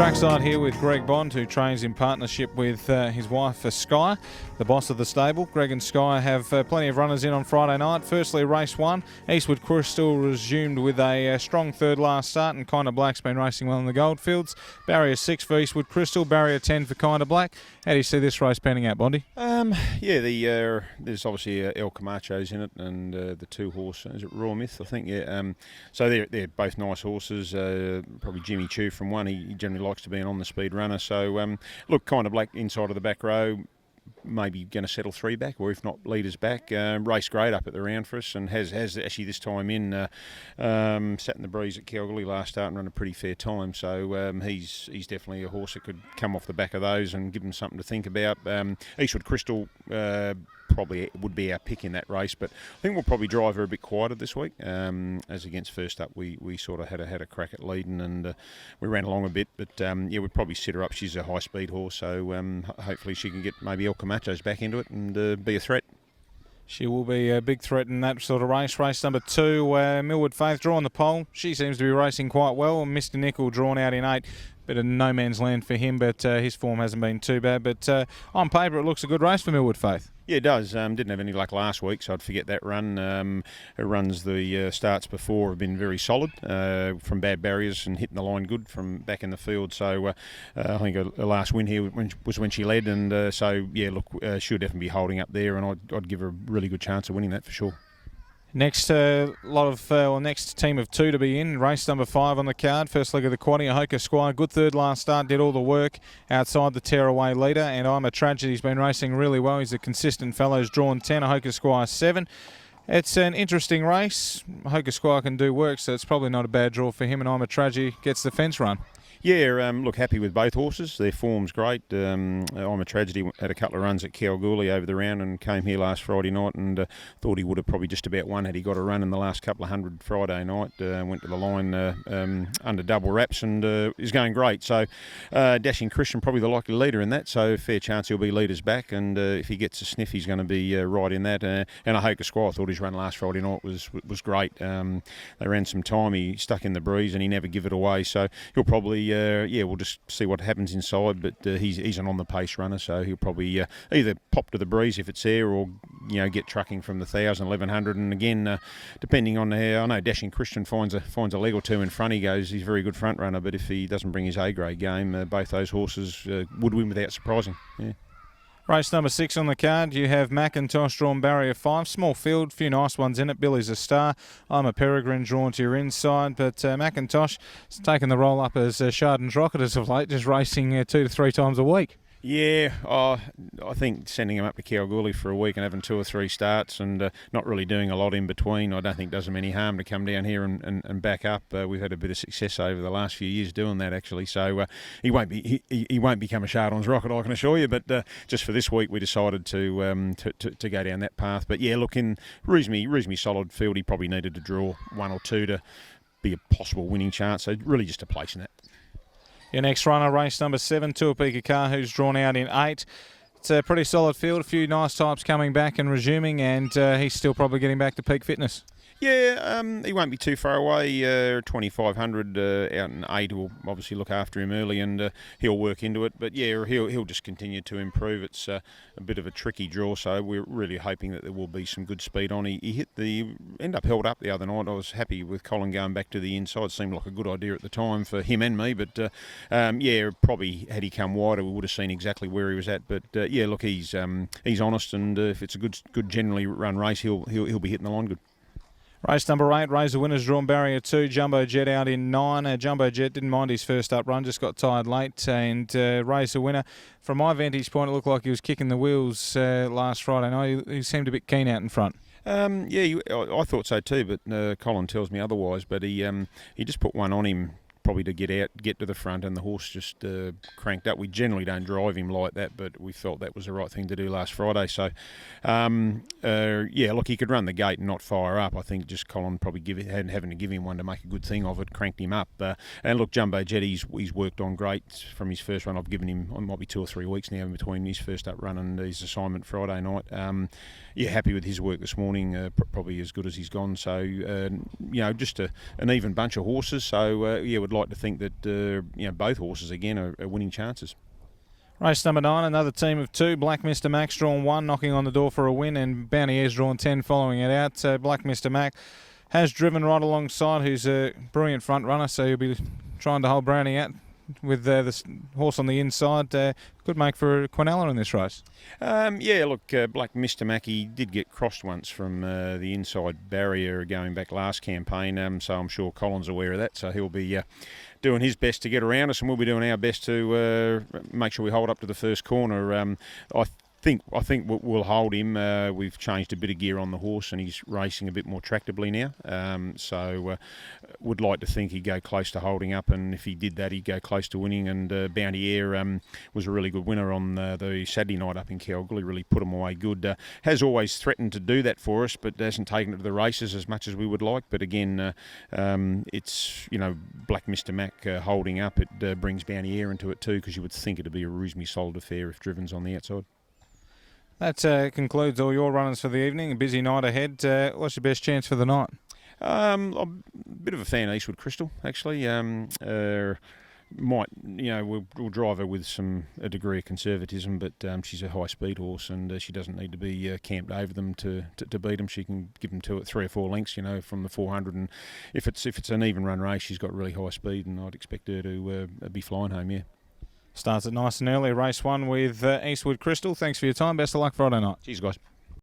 Trackside here with Greg Bond, who trains in partnership with his wife Sky, the boss of the stable. Greg and Sky have plenty of runners in on Friday night. Firstly, race 1, Eastwood Crystal resumed with a strong third last start, and Kinda Black's been racing well in the Goldfields. Barrier 6 for Eastwood Crystal, barrier 10 for Kinda Black. How do you see this race panning out, Bondy? There's obviously El Camacho's in it, and the two horses, is it Raw Myth, I think, yeah. So they're both nice horses. Probably Jimmy Chu from one, he generally likes to be an on-the-speed runner. So, look, Kinda Black inside of the back row, maybe going to settle 3 back, or if not, leaders back. Race great up at the round for us, and has actually this time in sat in the breeze at Kalgoorlie last start and run a pretty fair time. So he's definitely a horse that could come off the back of those and give them something to think about. Eastwood Crystal probably would be our pick in that race, but I think we'll probably drive her a bit quieter this week. As against first up, we sort of had a crack at leading, and we ran along a bit, but we'd probably set her up. She's a high speed horse, so hopefully she can get maybe El Camacho's back into it and be a threat. She will be a big threat in that sort of race. Race number 2, Millwood Faith drawing the pole. She seems to be racing quite well. Mr. Nickel drawn out in 8. Bit of no man's land for him, but his form hasn't been too bad. But on paper, it looks a good race for Millwood Faith. Yeah, it does. Didn't have any luck last week, so I'd forget that run. Her runs the starts before have been very solid from bad barriers and hitting the line good from back in the field. So I think her last win here was when she led, and she'll definitely be holding up there, and I'd give her a really good chance of winning that for sure. Next next team of 2 to be in. Race number 5 on the card. First leg of the quadding, Ahoka Squire. Good third last start, did all the work outside the tearaway leader. And I'm a Tragedy. He's been racing really well. He's a consistent fellow. He's drawn 10, Ahoka Squire 7. It's an interesting race. Ahoka Squire can do work, so it's probably not a bad draw for him. And I'm a Tragedy gets the fence run. Yeah, look, happy with both horses. Their form's great. I'm a Tragedy had a couple of runs at Kalgoorlie over the round and came here last Friday night, and thought he would have probably just about won had he got a run in the last couple of hundred Friday night. Went to the line under double wraps and is going great. So Dashing Christian probably the likely leader in that, so fair chance he'll be leaders back, and if he gets a sniff he's going to be right in that. And Ahoka Squire, I thought his run last Friday night was great. They ran some time, he stuck in the breeze and he never give it away, so he'll probably we'll just see what happens inside, but he's an on-the-pace runner, so he'll probably either pop to the breeze if it's there, or get trucking from the 1,000, 1,100, and again, depending on how, I know Dashing Christian finds a leg or two in front, he's a very good front runner, but if he doesn't bring his A-grade game, both those horses would win without surprising. Yeah. Race number 6 on the card, you have Macintosh drawn barrier 5. Small field, few nice ones in it. Billy's a star. I'm a Peregrine drawn to your inside, but Macintosh has taken the roll up as Chardon's Rocket as of late, just racing 2 to 3 times a week. Yeah, I think sending him up to Kalgoorlie for a week and having 2 or 3 starts and not really doing a lot in between, I don't think does him any harm to come down here and back up. We've had a bit of success over the last few years doing that, actually. So he won't become a Chardon's Rocket, I can assure you. But just for this week, we decided to go down that path. But yeah, look, in reasonably solid field, he probably needed to draw 1 or 2 to be a possible winning chance. So really just a place in that. Your next runner, race number 7, Tuapika Car, who's drawn out in 8. It's a pretty solid field, a few nice types coming back and resuming, and he's still probably getting back to peak fitness. Yeah, he won't be too far away. 2,500 out in 8 will obviously look after him early, and he'll work into it. But yeah, he'll just continue to improve. It's a bit of a tricky draw, so we're really hoping that there will be some good speed on. He ended up held up the other night. I was happy with Colin going back to the inside. Seemed like a good idea at the time for him and me. But probably had he come wider, we would have seen exactly where he was at. But look, he's honest, and if it's a good generally run race, he'll be hitting the line good. Race number 8, Razor Winners drawn barrier 2, Jumbo Jet out in 9. Jumbo Jet didn't mind his first up run, just got tired late. And Razor Winner, from my vantage point, it looked like he was kicking the wheels last Friday night. He seemed a bit keen out in front. I thought so too, but Colin tells me otherwise. But he just put one on him, probably to get to the front, and the horse just cranked up. We generally don't drive him like that, but we felt that was the right thing to do last Friday. So, look, he could run the gate and not fire up. I think just Colin probably having to give him one to make a good thing of it, cranked him up. And look, Jumbo Jet, he's worked on great from his first run. I've given him, it might be 2 or 3 weeks now in between his first up run and his assignment Friday night. Happy with his work this morning, probably as good as he's gone. So, just an even bunch of horses. So, would would like to think that both horses again are winning chances. Race number 9, another team of 2. Black Mr. Mac's drawn 1, knocking on the door for a win, and Bounty Air's drawn 10 following it out. Black Mr. Mac has driven right alongside, who's a brilliant front runner, so he'll be trying to hold Brownie out with the horse on the inside. Could make for a Quinella in this race. Black Mr. Mackey did get crossed once from the inside barrier going back last campaign, so I'm sure Colin's aware of that, so he'll be doing his best to get around us, and we'll be doing our best to make sure we hold up to the first corner. I think we'll hold him. We've changed a bit of gear on the horse and he's racing a bit more tractably now. So would like to think he'd go close to holding up, and if he did that, he'd go close to winning. And Bounty Air was a really good winner on the Saturday night up in Kalgoorlie, really put him away good. Has always threatened to do that for us, but hasn't taken it to the races as much as we would like. But again, it's, Black Mr. Mac holding up. It brings Bounty Air into it too, because you would think it'd be a reasonably solid affair if driven's on the outside. That concludes all your runners for the evening. A busy night ahead. What's your best chance for the night? I'm a bit of a fan of Eastwood Crystal, actually. We'll drive her with a degree of conservatism, but she's a high-speed horse, and she doesn't need to be camped over them to beat them. She can give them 3 or 4 lengths, from the 400, and if it's an even run race, she's got really high speed, and I'd expect her to be flying home, yeah. Starts it nice and early. Race 1 with Eastwood Crystal. Thanks for your time. Best of luck Friday night. Cheers, guys.